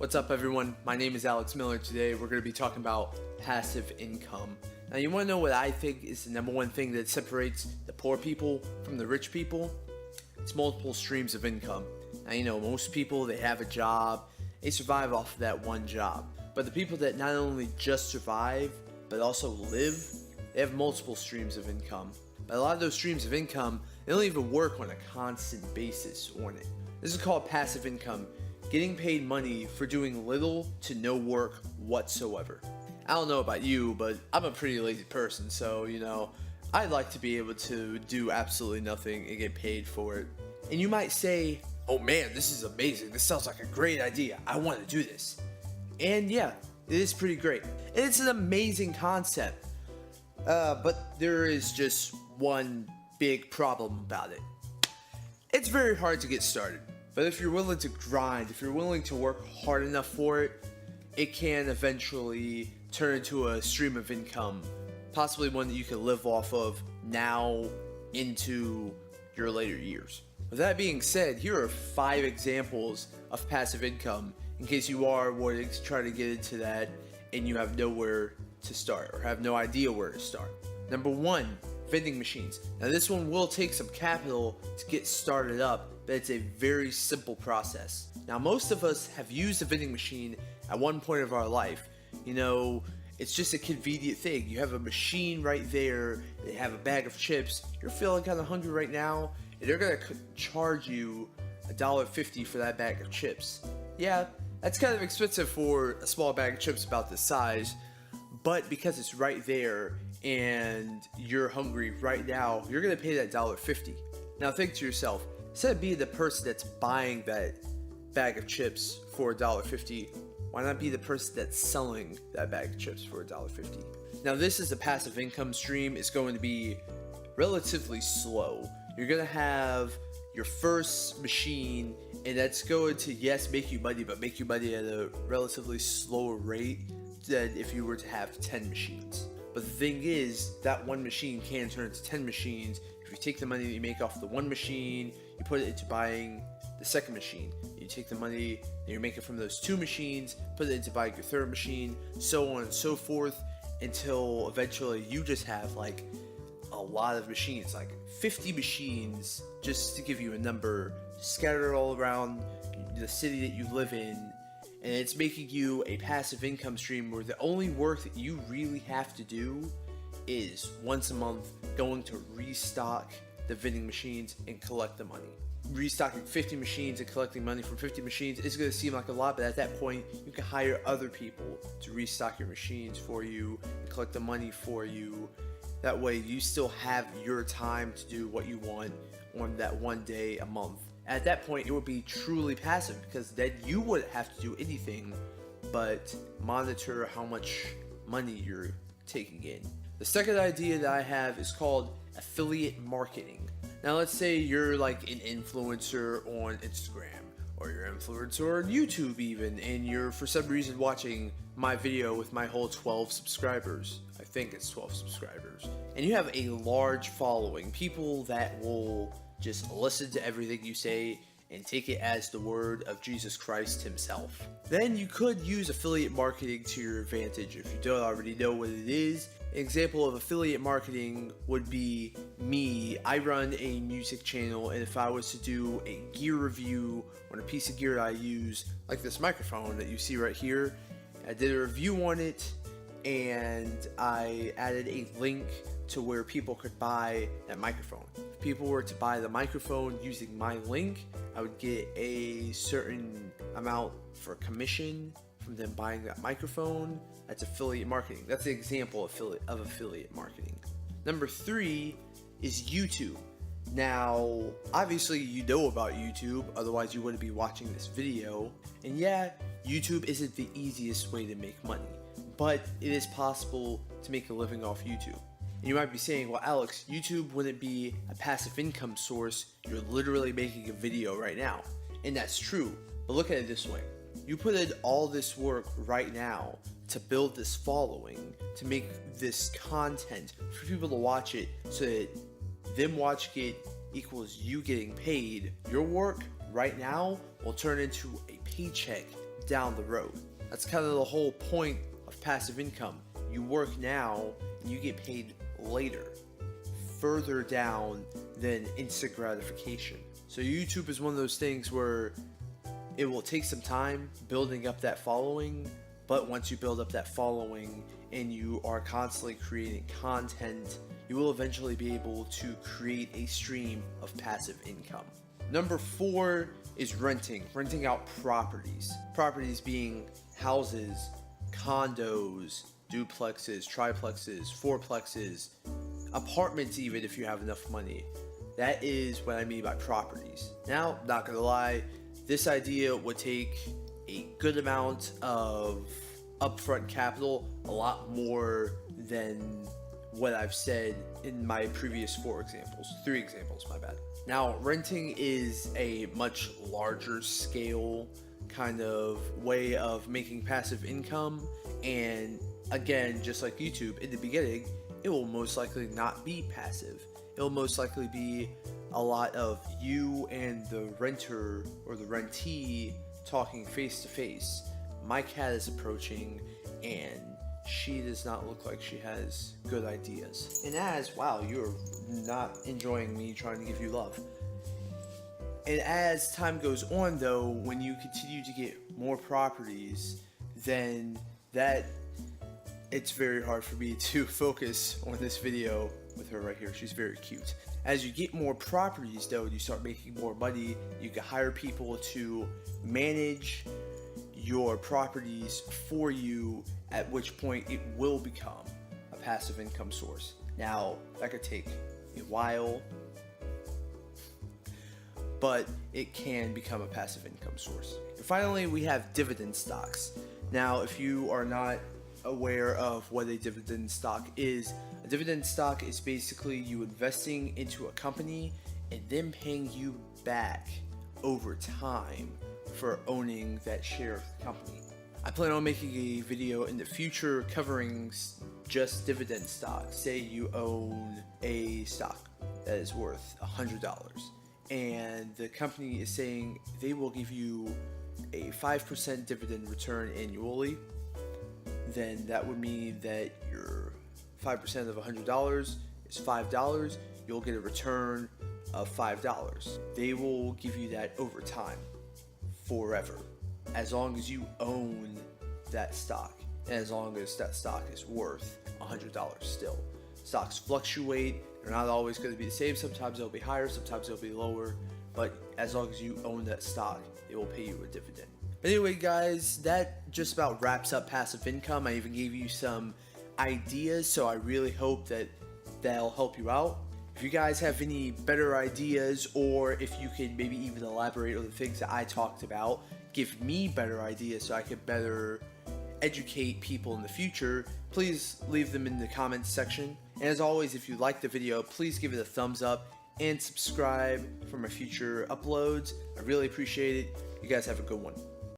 What's up, everyone? My name is Alex Miller. Today we're going to be talking about passive income. Now, you want to know what I think is the number one thing that separates the poor people from the rich people? It's multiple streams of income. Now, most people, they have a job, they survive off of that one job. But the people that not only just survive, but also live, they have multiple streams of income. But a lot of those streams of income, they don't even work on a constant basis on it. This is called passive income. Getting paid money for doing little to no work whatsoever. I don't know about you, but I'm a pretty lazy person, so I'd like to be able to do absolutely nothing and get paid for it. And you might say, oh man, this is amazing, this sounds like a great idea, I want to do this. And yeah, it is pretty great. And it's an amazing concept. But there is just one big problem about it. It's very hard to get started. But if you're willing to grind, if you're willing to work hard enough for it, it can eventually turn into a stream of income, possibly one that you can live off of now into your later years. With that being said, here are 5 examples of passive income in case you are wanting to try to get into that and you have nowhere to start or have no idea where to start. Number 1, vending machines. Now this one will take some capital to get started up, but it's a very simple process. Now most of us have used a vending machine at one point of our life. It's just a convenient thing. You have a machine right there, they have a bag of chips, you're feeling kind of hungry right now, and they're gonna charge you $1.50 for that bag of chips. Yeah, that's kind of expensive for a small bag of chips about this size, but because it's right there and you're hungry right now, you're gonna pay that $1.50. Now think to yourself, instead of being the person that's buying that bag of chips for $1.50, why not be the person that's selling that bag of chips for $1.50? Now this is a passive income stream. It's going to be relatively slow. You're gonna have your first machine, and that's going to, yes, make you money, but make you money at a relatively slower rate than if you were to have 10 machines. But the thing is, that one machine can turn into 10 machines. If you take the money that you make off the one machine, you put it into buying the second machine. You take the money that you're making from those 2 machines, put it into buying your third machine, so on and so forth, until eventually you just have like a lot of machines, like 50 machines, just to give you a number, scattered all around the city that you live in. And it's making you a passive income stream where the only work that you really have to do is once a month going to restock the vending machines and collect the money. Restocking 50 machines and collecting money from 50 machines is going to seem like a lot, but at that point you can hire other people to restock your machines for you and collect the money for you. That way you still have your time to do what you want on that one day a month. At that point, it would be truly passive because then you wouldn't have to do anything but monitor how much money you're taking in. The second idea that I have is called affiliate marketing. Now let's say you're like an influencer on Instagram, or you're an influencer on YouTube even, and you're for some reason watching my video with my whole 12 subscribers. I think it's 12 subscribers. And you have a large following, people that will just listen to everything you say and take it as the word of Jesus Christ himself. Then you could use affiliate marketing to your advantage if you don't already know what it is. An example of affiliate marketing would be me. I run a music channel, and if I was to do a gear review on a piece of gear I use, like this microphone that you see right here, I did a review on it and I added a link to where people could buy that microphone. If people were to buy the microphone using my link, I would get a certain amount for commission from them buying that microphone. That's affiliate marketing. That's an example of affiliate marketing. Number 3 is YouTube. Now, obviously you know about YouTube, otherwise you wouldn't be watching this video. And yeah, YouTube isn't the easiest way to make money, but it is possible to make a living off YouTube. And you might be saying, well, Alex, YouTube wouldn't be a passive income source. You're literally making a video right now. And that's true, but look at it this way. You put in all this work right now to build this following, to make this content for people to watch it, so that them watching it equals you getting paid. Your work right now will turn into a paycheck down the road. That's kind of the whole point of passive income. You work now and you get paid later, further down than instant gratification. So YouTube is one of those things where it will take some time building up that following, but once you build up that following and you are constantly creating content, you will eventually be able to create a stream of passive income. Number 4 is renting out properties. Properties being houses, condos, duplexes, triplexes, fourplexes, apartments even if you have enough money. That is what I mean by properties. Now, not gonna lie, this idea would take a good amount of upfront capital, a lot more than what I've said in my previous 3 examples, my bad. Now, renting is a much larger scale kind of way of making passive income, and again, just like YouTube, in the beginning, it will most likely not be passive. It will most likely be a lot of you and the renter or the rentee talking face to face. My cat is approaching and she does not look like she has good ideas. And wow, you're not enjoying me trying to give you love. And as time goes on though, when you continue to get more properties, then it's very hard for me to focus on this video with her right here. She's very cute. As you get more properties though, you start making more money. You can hire people to manage your properties for you, at which point it will become a passive income source. Now, that could take a while, but it can become a passive income source. And finally, we have dividend stocks. Now, if you are not aware of what a dividend stock is, a dividend stock is basically you investing into a company and them paying you back over time for owning that share of the company. I plan on making a video in the future covering just dividend stocks. Say you own a stock that is worth $100 and the company is saying they will give you a 5% dividend return annually. Then that would mean that your 5% of $100 is $5. You'll get a return of $5. They will give you that over time, forever, as long as you own that stock, and as long as that stock is worth $100 still. Stocks fluctuate. They're not always going to be the same. Sometimes they'll be higher, sometimes they'll be lower, but as long as you own that stock, it will pay you a dividend. Anyway, guys, that just about wraps up passive income. I even gave you some ideas, so I really hope that that'll help you out. If you guys have any better ideas, or if you can maybe even elaborate on the things that I talked about, give me better ideas so I can better educate people in the future, please leave them in the comments section. And as always, if you like the video, please give it a thumbs up and subscribe for my future uploads. I really appreciate it. You guys have a good one.